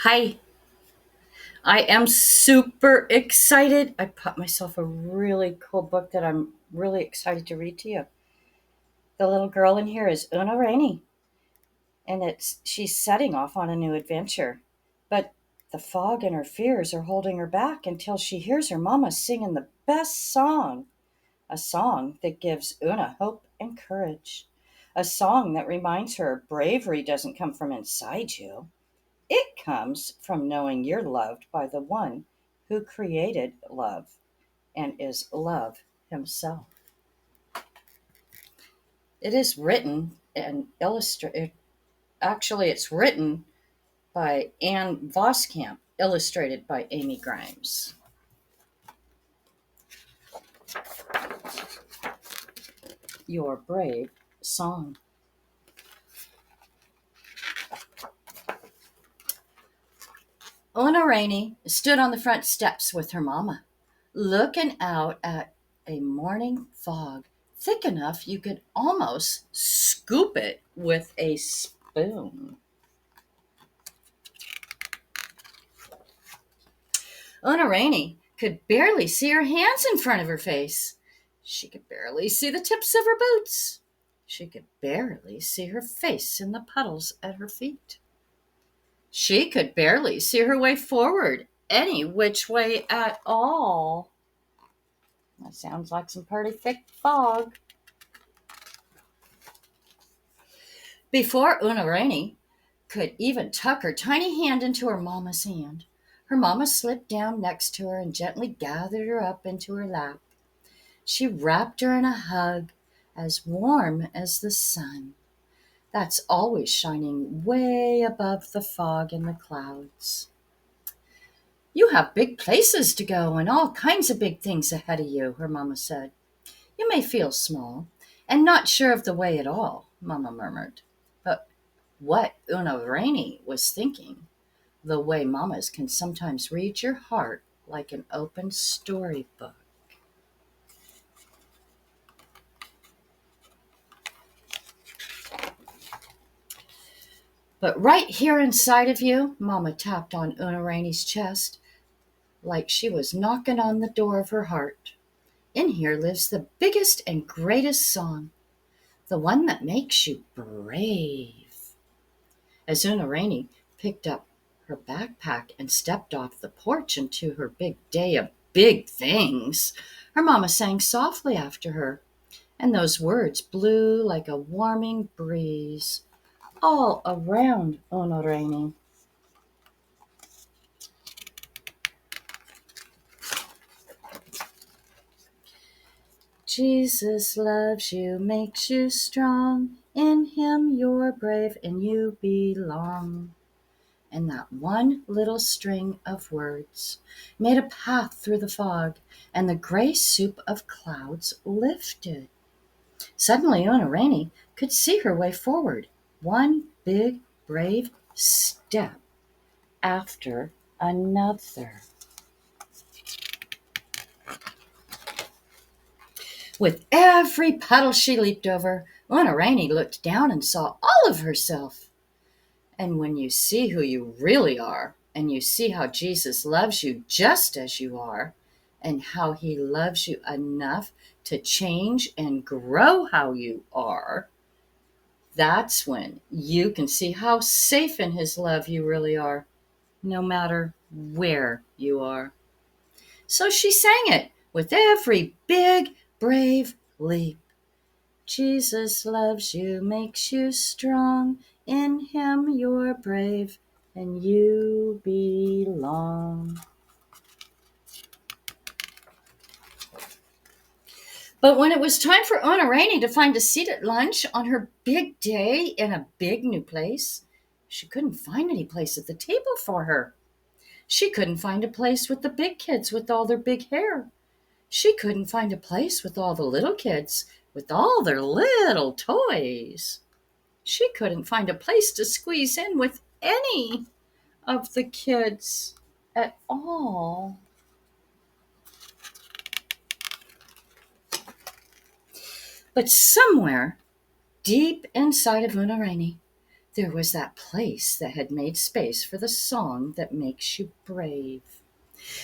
Hi, I am super excited. I bought myself a really cool book that I'm really excited to read to you. The little girl in here is Una Rainey, and it's she's setting off on a new adventure. But the fog and her fears are holding her back until she hears her mama singing the best song, a song that gives Una hope and courage, a song that reminds her bravery doesn't come from inside you. It comes from knowing you're loved by the one who created love and is love himself. It is written and illustrated. Actually, it's written by Anne Voskamp, illustrated by Amy Grimes. Your brave song. Ona Rainey stood on the front steps with her mama, looking out at a morning fog thick enough you could almost scoop it with a spoon. Ona Rainey could barely see her hands in front of her face. She could barely see the tips of her boots. She could barely see her face in the puddles at her feet. She could barely see her way forward any which way at all. That sounds like some pretty thick fog. Before Una Rainey could even tuck her tiny hand into her mama's hand, her mama slipped down next to her and gently gathered her up into her lap. She wrapped her in a hug as warm as the sun that's always shining way above the fog and the clouds. You have big places to go and all kinds of big things ahead of you, her mama said. You may feel small and not sure of the way at all, Mama murmured. But what Una Rainey was thinking, the way mamas can sometimes read your heart like an open storybook. But right here inside of you, Mama tapped on Una Rainey's chest like she was knocking on the door of her heart. In here lives the biggest and greatest song, the one that makes you brave. As Una Rainey picked up her backpack and stepped off the porch into her big day of big things, her mama sang softly after her, and those words blew like a warming breeze all around Una Rainey. Jesus loves you, makes you strong. In him you're brave and you belong. And that one little string of words made a path through the fog, and the gray soup of clouds lifted. Suddenly, Ona Rainey could see her way forward, one big, brave step after another. With every puddle she leaped over, Ona Rainey looked down and saw all of herself. And when you see who you really are, and you see how Jesus loves you just as you are, and how he loves you enough to change and grow how you are, that's when you can see how safe in his love you really are, no matter where you are. So she sang it with every big, brave leap. Jesus loves you, makes you strong. In him you're brave and you belong. But when it was time for Ona Rainey to find a seat at lunch on her big day in a big new place, she couldn't find any place at the table for her. She couldn't find a place with the big kids with all their big hair. She couldn't find a place with all the little kids with all their little toys. She couldn't find a place to squeeze in with any of the kids at all. But somewhere deep inside of Una Rainey, there was that place that had made space for the song that makes you brave.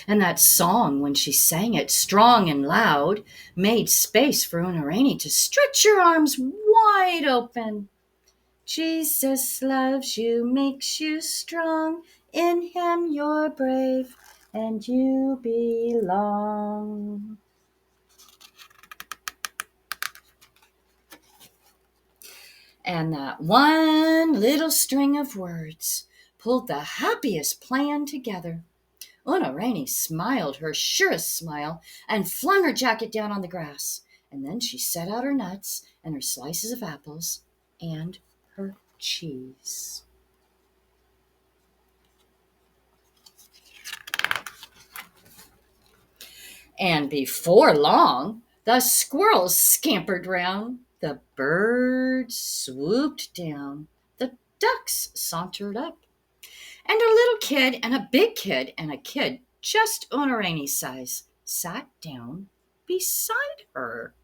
And that song, when she sang it strong and loud, made space for Una Rainey to stretch your arms wide open. Jesus loves you, makes you strong. In him you're brave, and you belong. And that one little string of words pulled the happiest plan together. Una Rainey smiled her surest smile and flung her jacket down on the grass. And then she set out her nuts and her slices of apples and her cheese. And before long, the squirrels scampered round, the birds swooped down, the ducks sauntered up, and a little kid and a big kid and a kid just Una Rainey's size sat down beside her.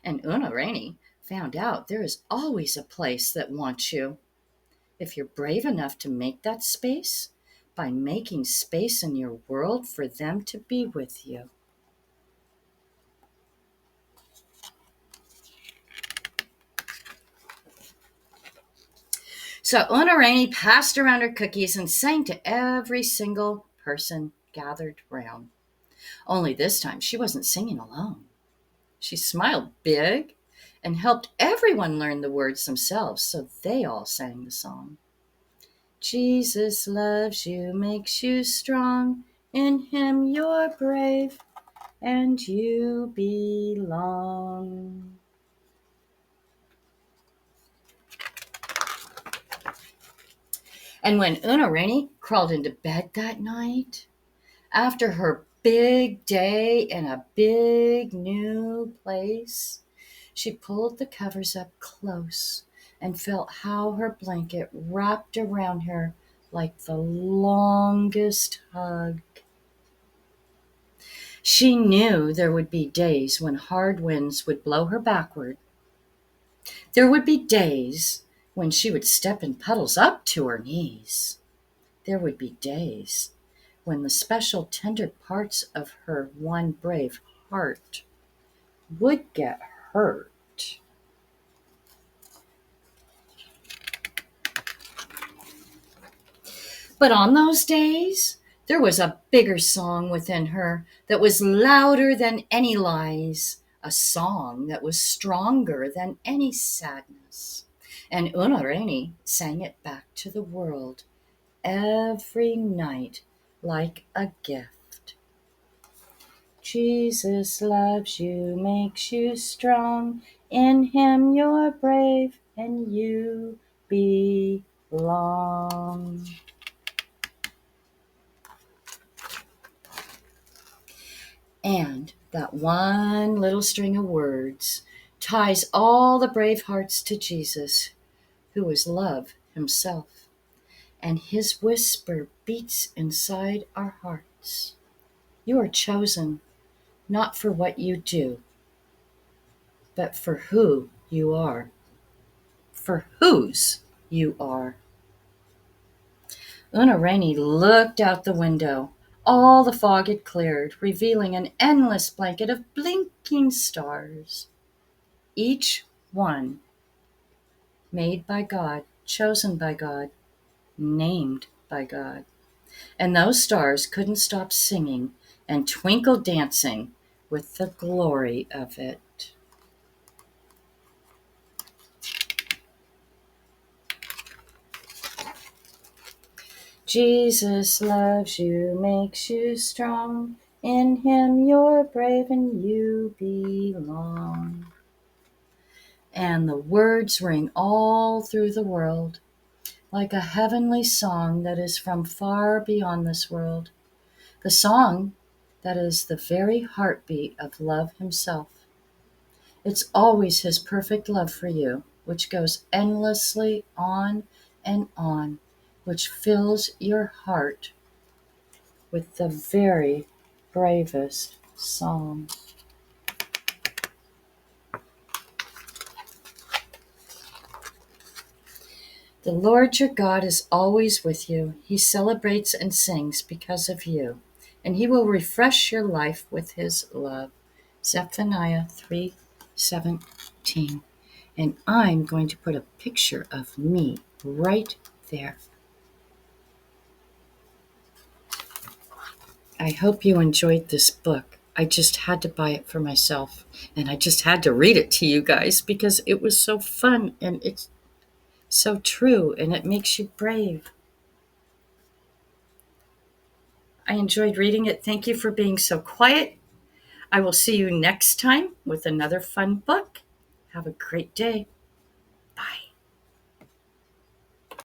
And Una Rainey found out there is always a place that wants you. If you're brave enough to make that space, by making space in your world for them to be with you. So Una Rainey passed around her cookies and sang to every single person gathered round. Only this time she wasn't singing alone. She smiled big and helped everyone learn the words themselves, so they all sang the song. Jesus loves you, makes you strong. In him you're brave, and you belong. And when Una Rainey crawled into bed that night, after her big day in a big new place, she pulled the covers up close and felt how her blanket wrapped around her like the longest hug. She knew there would be days when hard winds would blow her backward. There would be days when she would step in puddles up to her knees. There would be days when the special tender parts of her one brave heart would get hurt. But on those days, there was a bigger song within her that was louder than any lies, a song that was stronger than any sadness. And Una Rainey sang it back to the world every night like a gift. Jesus loves you, makes you strong. In him you're brave, and you belong. And that one little string of words ties all the brave hearts to Jesus, who is love himself. And his whisper beats inside our hearts. You are chosen, not for what you do, but for who you are, for whose you are. Una Rainey looked out the window. All the fog had cleared, revealing an endless blanket of blinking stars. Each one made by God, chosen by God, named by God. And those stars couldn't stop singing and twinkled dancing with the glory of it. Jesus loves you, makes you strong. In him you're brave and you belong. And the words ring all through the world, like a heavenly song that is from far beyond this world. The song that is the very heartbeat of love himself. It's always his perfect love for you, which goes endlessly on and on, which fills your heart with the very bravest song. The Lord your God is always with you. He celebrates and sings because of you, and he will refresh your life with his love. Zephaniah 3:17. And I'm going to put a picture of me right there. I hope you enjoyed this book. I just had to buy it for myself, and I just had to read it to you guys because it was so fun and it's so true and it makes you brave. I enjoyed reading it. Thank you for being so quiet. I will see you next time with another fun book. Have a great day.